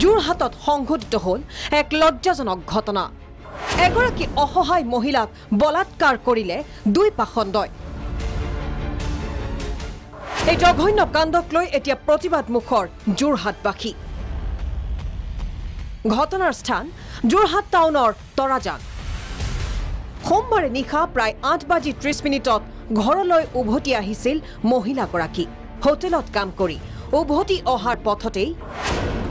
যোৰহাটত সংঘটিত হল এক লজ্জাজনক ঘটনা। এগৰাকী অসহায় মহিলাক বলাৎকাৰ কৰিলে দুই পাখণ্ডই। এই জঘন্য কাণ্ডক লৈ এতিয়া প্ৰতিবাদ মুখৰ যোৰহাটবাসী। ঘটনাৰ স্থান যোৰহাট টাউনৰ তৰাজান। সোমবাৰে নিশা প্ৰায় 8:30 ঘৰলৈ উভতি আহিছিল মহিলাগৰাকী। হোটেলত কাম কৰি উভতি অহাৰ পথতেই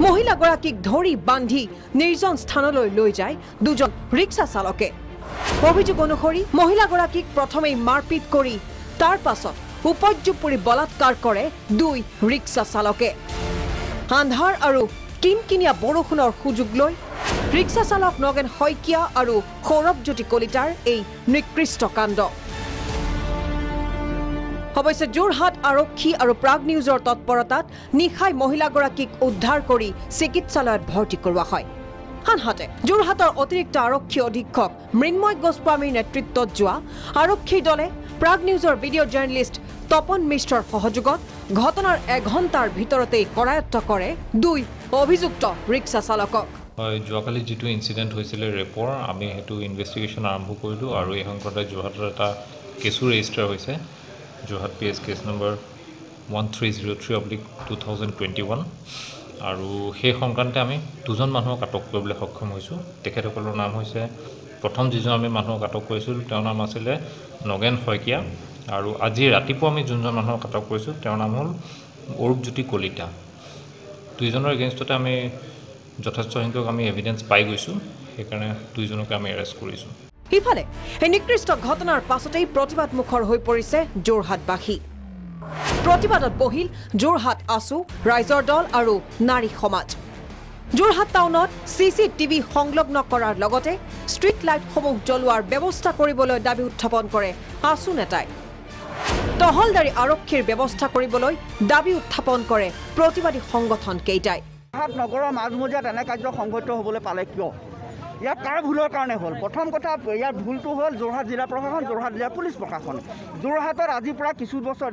মহিলাগৰাকীক ধৰি বান্ধি নিৰ্জন স্থানলৈ লৈ যায় দুজন ৰিক্সা চালকে। অভিযোগ অনুসৰি মহিলাগৰাকীক প্ৰথমেই মাৰপিট কৰি তাৰ পাছত উপৰ্যুপৰি বলাৎকাৰ কৰে দুই ৰিক্সা চালকে। আন্ধাৰ আৰু কিনকিনীয়া বৰষুণৰ সুযোগ লৈ ৰিক্সা চালক নগেন শইকীয়া আৰু সৌৰভজ্যোতি কলিতাৰ এই নিকৃষ্ট কাণ্ড। অৱশ্যে যোৰহাট আৰক্ষী আৰু প্ৰাগ নিউজৰ তৎপৰতাত নিশাই মহিলাগৰাকীক উদ্ধাৰ কৰি চিকিৎসালয়ত ভৰ্তি কৰোৱা হয়। আনহাতে যোৰহাটৰ অতিৰিক্ত আৰক্ষী অধীক্ষক মৃন্ময় গোস্বামীৰ নেতৃত্বত যোৱা আৰক্ষীৰ দলে প্ৰাগ নিউজৰ ভিডিঅ' জাৰ্নেলিষ্ট তপন মিশ্ৰৰ সহযোগত ঘটনাৰ এঘণ্টাৰ ভিতৰতেই কৰায়ত্ব কৰে দুই অভিযুক্ত ৰিক্সা চালকক। যোৱাকালি যিটো ইনচিডেণ্ট হৈছিলে ৰেপৰ, আমি সেইটো ইনভেষ্টিগেশ্যন আৰম্ভ কৰিলোঁ আৰু এই সংক্ৰান্তত যোৰহাটৰ এটা কেছো ৰেজিষ্টাৰ হৈছে। যোৰহাট PS কেছ নম্বৰ 1303/2021 আৰু সেই সংক্ৰান্তে আমি দুজন মানুহক আটক কৰিবলৈ সক্ষম হৈছোঁ। তেখেতসকলৰ নাম হৈছে, প্ৰথম যিজন আমি মানুহক আটক কৰিছিলোঁ তেওঁৰ নাম আছিলে নগেন শইকীয়া, আৰু আজি ৰাতিপুৱা আমি যোনজন মানুহক আটক কৰিছোঁ তেওঁৰ নাম হ'ল সৌৰভজ্যোতি কলিতা। দুইজনৰ এগেইনষ্টতে আমি যথেষ্ট সংখ্যক আমি এভিডেন্স পাই গৈছোঁ, সেইকাৰণে দুইজনকে আমি এৰেষ্ট কৰিছোঁ। ইফালে এই নিকৃষ্ট ঘটনাৰ পাছতেই প্ৰতিবাদ মুখৰ হৈ পৰিছে যোৰহাটবাসী। প্ৰতিবাদত বহিল যোৰহাট আছু, ৰাইজৰ দল আৰু নাৰী সমাজ। যোৰহাট টাউনত CCTV সংলগ্ন কৰাৰ লগতে ষ্ট্ৰীট লাইটসমূহ জ্বলোৱাৰ ব্যৱস্থা কৰিবলৈ দাবী উত্থাপন কৰে আছু নেতাই। টহলদাৰী আৰক্ষীৰ ব্যৱস্থা কৰিবলৈ দাবী উত্থাপন কৰে প্ৰতিবাদী সংগঠন কেইটাই। যোৰহাট নগৰৰ মাজমজিয়াত এনে কাৰ্য সংঘটিত হ'বলৈ পালে কিয়? ইয়াত কাৰ ভুলৰ কাৰণে হ'ল? প্ৰথম কথা, ইয়াৰ ভুলটো হ'ল যোৰহাট জিলা প্ৰশাসন, যোৰহাট জিলা পুলিচ প্ৰশাসন। যোৰহাটত আজিৰ পৰা কিছু বছৰ,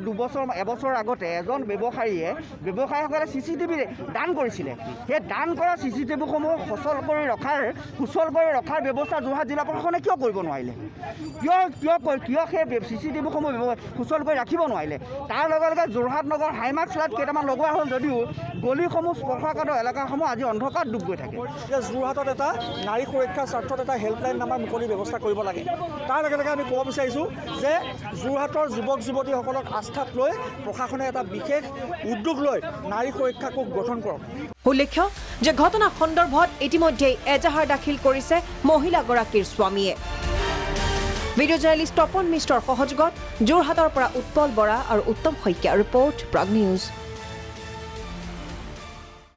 এবছৰ আগতে এজন ব্যৱসায়ীসকলে CCTV দান কৰিছিলে। সেই দান কৰা CCTVসমূহ সুচল কৰি ৰখাৰ ব্যৱস্থা যোৰহাট জিলা প্ৰশাসনে কিয় কৰিব নোৱাৰিলে? কিয় সেই CCTVসমূহ সুচল কৰি ৰাখিব নোৱাৰিলে? তাৰ লগে লগে যোৰহাট নগৰ হাইমাৰ্কছ লাইট কেইটামান লগোৱা হ'ল যদিও গলিসমূহ স্পৰ্শকাতৰ এলেকাসমূহ আজি অন্ধকাৰত ডুব গৈ থাকে। যোৰহাটত এটা নাৰী সুৰক্ষাৰ স্বাৰ্থত এটা হেল্পলাইন নামৰ মুকলি ব্যৱস্থা কৰিব লাগে। তাৰ লগে লগে আমি ক'ব বিচাৰিছোঁ যে যোৰহাটৰ যুৱক যুৱতীসকলক আস্থাত লৈ প্ৰশাসনে এটা বিশেষ উদ্যোগ লৈ নাৰী সুৰক্ষাকো গঠন কৰক। উল্লেখ্য যে ঘটনা সন্দৰ্ভত ইতিমধ্যেই এজাহাৰ দাখিল কৰিছে মহিলাগৰাকীৰ স্বামীয়ে। ভিডিঅ' জাৰ্নেলিষ্ট তপন মিশ্ৰৰ সহযোগত যোৰহাটৰ পৰা উৎপল বৰা আৰু উত্তম শইকীয়া, ৰিপৰ্ট প্ৰাগ নিউজ।